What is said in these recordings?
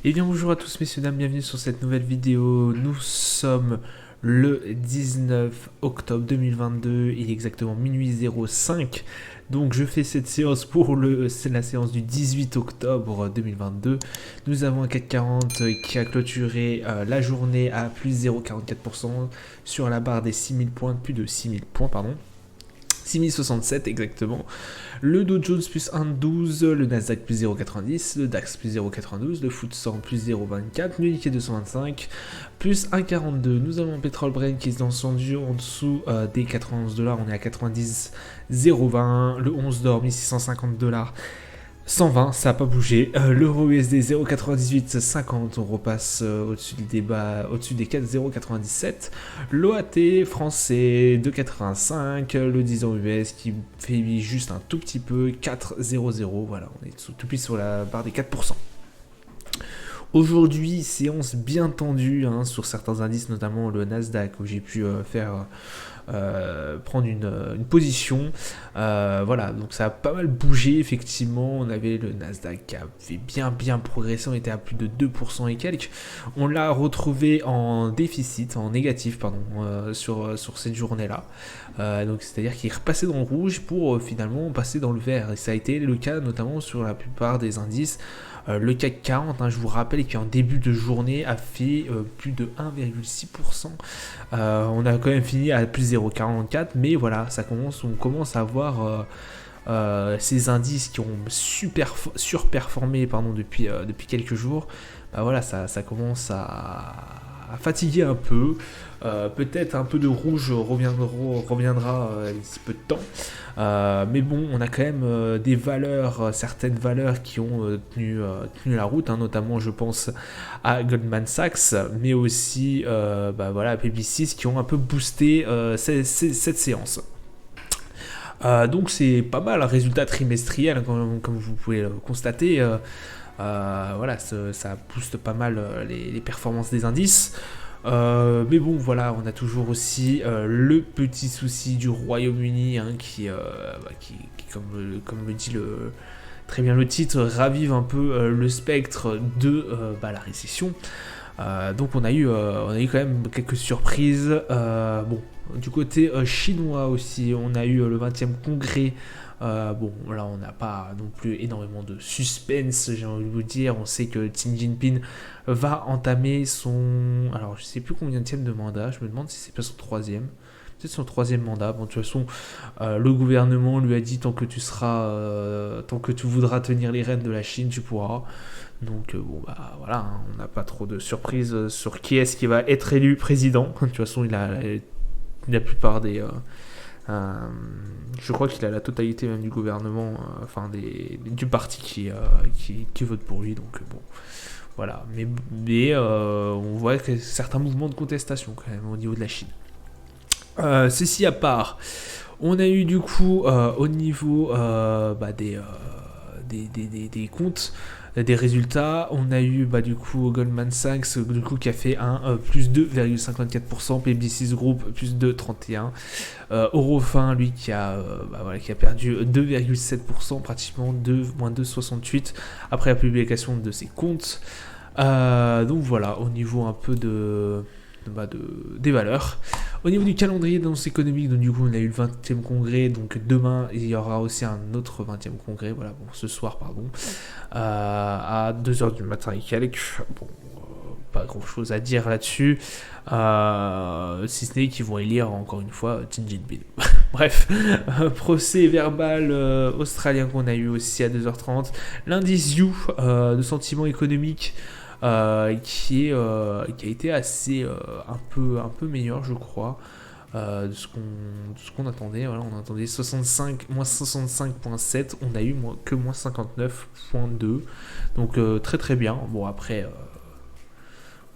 Et bien bonjour à tous messieurs dames, bienvenue sur cette nouvelle vidéo. Nous sommes le 19 octobre 2022, il est exactement minuit 05. Donc je fais cette séance c'est la séance du 18 octobre 2022. Nous avons un CAC 40 qui a clôturé la journée à plus 0,44% sur la barre des 6000 points, plus de 6000 points pardon. 6067 exactement. Le Dow Jones plus 1,12, le Nasdaq plus 0,90, le DAX plus 0,92, le FTSE 100 plus 0,24, le Nikkei 225 plus 1,42. Nous avons un pétrole Brent qui est descendu en dessous des 91 $, on est à 90,020, le 11 d'or 1650 $. 120, ça n'a pas bougé. L'euro USD 0,9850, on repasse au-dessus des 4,097. L'OAT français 2,85. Le 10 ans US qui fait juste un tout petit peu 4,00. Voilà, on est tout pile sur la barre des 4%. Aujourd'hui, séance bien tendue sur certains indices, notamment le Nasdaq, où j'ai pu prendre une position. Voilà, donc ça a pas mal bougé, effectivement. On avait le Nasdaq qui avait bien progressé, on était à plus de 2% et quelques. On l'a retrouvé en déficit, en négatif, pardon, sur cette journée-là. Donc c'est-à-dire qu'il est repassé dans le rouge pour finalement passer dans le vert. Et ça a été le cas notamment sur la plupart des indices. Le CAC 40, je vous rappelle, qui en début de journée a fait plus de 1,6%. On a quand même fini à plus 0,44, mais voilà, on commence à voir ces indices qui ont surperformé depuis quelques jours. Voilà, ça commence à fatiguer un peu. Peut-être un peu de rouge reviendra d'ici peu de temps. Mais bon, on a quand même certaines valeurs qui ont tenu la route, notamment je pense à Goldman Sachs, mais aussi voilà, Publicis qui ont un peu boosté cette séance. Donc c'est pas mal, un résultat trimestriel, comme vous pouvez le constater. Voilà, ça booste pas mal les performances des indices. Mais bon, voilà, on a toujours aussi le petit souci du Royaume-Uni qui comme le dit très bien le titre, ravive un peu le spectre de la récession. Donc on a eu quand même quelques surprises. Bon, du côté chinois aussi, on a eu le 20e congrès. Bon, là on n'a pas non plus énormément de suspense, j'ai envie de vous dire. On sait que Xi Jinping va entamer alors je sais plus combien de mandat, je me demande si c'est pas son troisième. Peut-être son troisième mandat. Bon, de toute façon, le gouvernement lui a dit tant que tu voudras tenir les rênes de la Chine, tu pourras. Donc bon voilà, on n'a pas trop de surprises sur qui est-ce qui va être élu président. De toute façon, il a la plupart des je crois qu'il a la totalité même du gouvernement, du parti qui vote pour lui. Donc bon, voilà. Mais on voit que certains mouvements de contestation quand même au niveau de la Chine. Ceci à part, on a eu du coup au niveau des comptes, des résultats, on a eu du coup Goldman Sachs qui a fait un plus 2,54%, Publicis Group plus 2,31%, Eurofin lui qui a perdu 2,7%, pratiquement moins 2,68% après la publication de ses comptes. Donc voilà, au niveau un peu des valeurs. Au niveau du calendrier d'annonces économiques, donc du coup on a eu le 20e congrès, donc demain il y aura aussi un autre 20e congrès, voilà, bon, ce soir pardon, à 2h du matin et quelques. Bon, pas grand chose à dire là-dessus, si ce n'est qu'ils vont élire encore une fois Xi Jinping. Bref, procès verbal australien qu'on a eu aussi à 2h30, l'indice You de sentiment économique, qui a été assez un peu meilleur, je crois, de ce qu'on attendait. Voilà, on attendait moins 65,7, on a eu que moins 59,2, donc très bien. Bon, après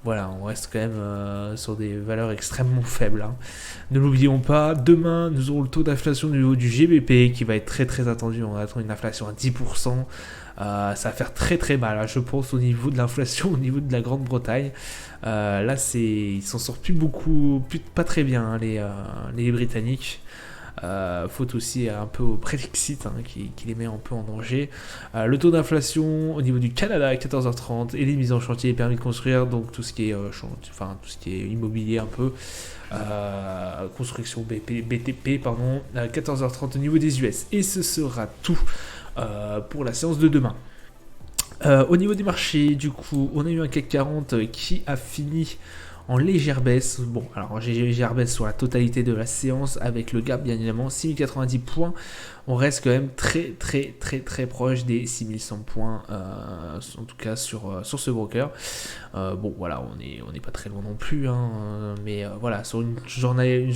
voilà, on reste quand même sur des valeurs extrêmement faibles. Ne l'oublions pas, demain nous aurons le taux d'inflation du niveau du GBP qui va être très attendu. On attend une inflation à 10%. Ça va faire très mal, je pense, au niveau de l'inflation, au niveau de la Grande-Bretagne. Là, ils s'en sortent pas très bien, les Britanniques. faute aussi un peu au Brexit qui les met un peu en danger. Le taux d'inflation au niveau du Canada à 14h30 et les mises en chantier et permis de construire, donc tout ce qui est tout ce qui est immobilier un peu, construction BTP pardon, à 14h30 au niveau des US. Et ce sera tout pour la séance de demain. Au niveau des marchés, du coup, on a eu un CAC 40 qui a fini en légère baisse. Bon, alors légère baisse sur la totalité de la séance avec le gap bien évidemment 6090 points. On reste quand même très proche des 6100 points, en tout cas sur ce broker. Bon, voilà, on n'est pas très loin non plus, mais voilà, sur une journée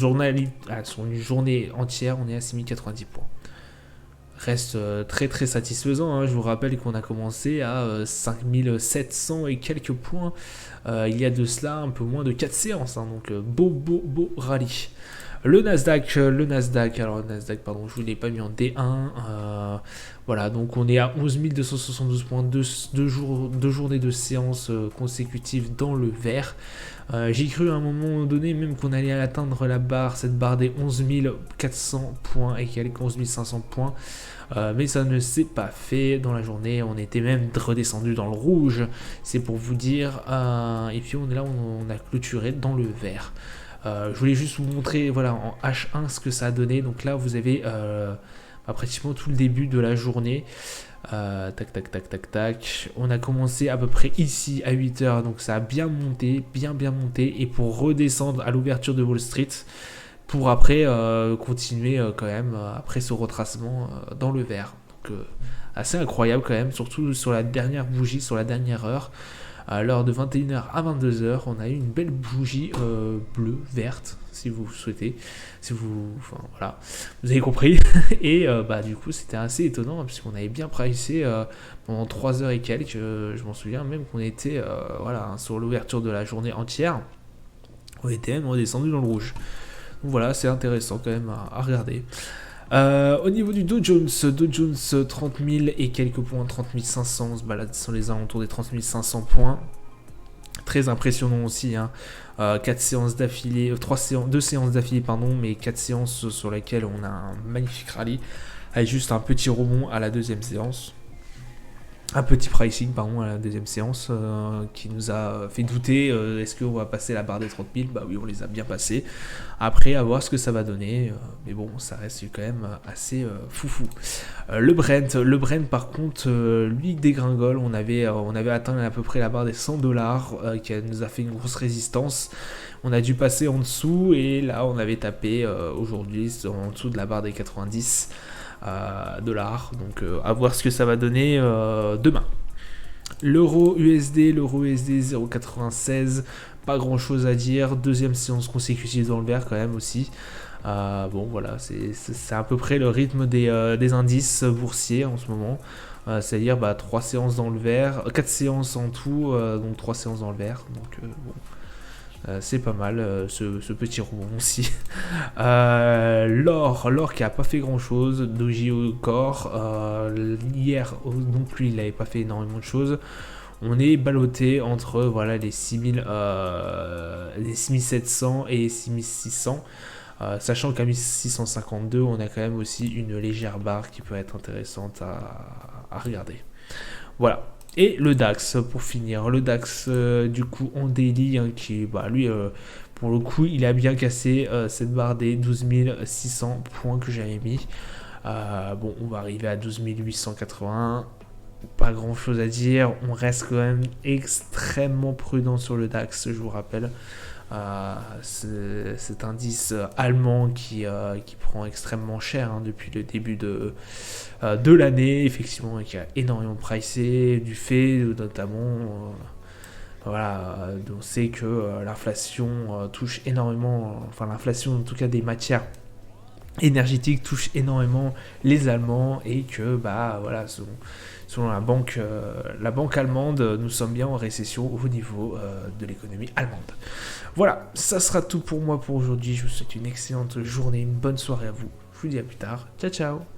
entière, on est à 6090 points. Reste très satisfaisant, je vous rappelle qu'on a commencé à 5700 et quelques points il y a de cela un peu moins de 4 séances, donc beau rallye. Le Nasdaq, pardon, je ne l'ai pas mis en D1, voilà, donc on est à 11 272 points, deux journées de séances consécutives dans le vert. J'ai cru à un moment donné même qu'on allait atteindre cette barre des 11 400 points et quelques 11 500 points, mais ça ne s'est pas fait dans la journée. On était même redescendu dans le rouge, c'est pour vous dire, et puis on est là, on a clôturé dans le vert. Je voulais juste vous montrer, voilà, en H1 ce que ça a donné. Donc là vous avez pratiquement tout le début de la journée. Tac. On a commencé à peu près ici à 8h, donc ça a bien monté, bien monté, et pour redescendre à l'ouverture de Wall Street, pour après continuer quand même après ce retracement dans le vert. Donc assez incroyable quand même, surtout sur la dernière bougie, sur la dernière heure. À l'heure de 21h à 22h, on a eu une belle bougie bleue, verte, si vous souhaitez. Voilà, vous avez compris. Et du coup, c'était assez étonnant, puisqu'on avait bien pricé pendant 3 heures et quelques. Je m'en souviens même qu'on était sur l'ouverture de la journée entière. On était même redescendu dans le rouge. Donc voilà, c'est intéressant quand même à regarder. Au niveau du Dow Jones 30 000 et quelques points, 30 500, on se balade sur les alentours des 30 500 points. Très impressionnant aussi, 4 séances d'affilée, 2 séances d'affilée, mais 4 séances sur lesquelles on a un magnifique rallye, avec juste un petit rebond à la deuxième séance. Un petit pricing à la deuxième séance qui nous a fait douter, est-ce qu'on va passer la barre des 30 000 ? Bah oui, on les a bien passés. Après, à voir ce que ça va donner, mais bon, ça reste quand même assez foufou. Le Brent par contre, lui dégringole. On avait atteint à peu près la barre des $100 qui nous a fait une grosse résistance. On a dû passer en dessous et là on avait tapé aujourd'hui en dessous de la barre des 90 dollars. Donc à voir ce que ça va donner demain. L'euro USD 0,96, pas grand chose à dire. Deuxième séance consécutive dans le vert quand même aussi. Bon voilà, c'est à peu près le rythme des indices boursiers en ce moment. C'est-à-dire 3 séances dans le vert, 4 séances en tout, donc 3 séances dans le vert. Donc bon. C'est pas mal ce petit rebond aussi. L'or qui a pas fait grand chose, Doji au corps. Hier non plus il n'avait pas fait énormément de choses. On est ballotté entre les 6700 et 6600. Sachant qu'à 1652 on a quand même aussi une légère barre qui peut être intéressante à regarder. Voilà. Et le DAX, pour finir, le DAX du coup en daily, qui lui pour le coup il a bien cassé cette barre des 12 600 points que j'avais mis. Bon, on va arriver à 12 881, pas grand chose à dire, on reste quand même extrêmement prudent sur le DAX, je vous rappelle. Cet indice allemand qui prend extrêmement cher depuis le début de l'année, effectivement, et qui a énormément pricé du fait notamment on sait que l'inflation touche énormément, l'inflation en tout cas des matières énergétiques touche énormément les Allemands, et que selon la banque allemande, nous sommes bien en récession au niveau de l'économie allemande. Voilà, ça sera tout pour moi pour aujourd'hui. Je vous souhaite une excellente journée, une bonne soirée à vous. Je vous dis à plus tard. Ciao ciao.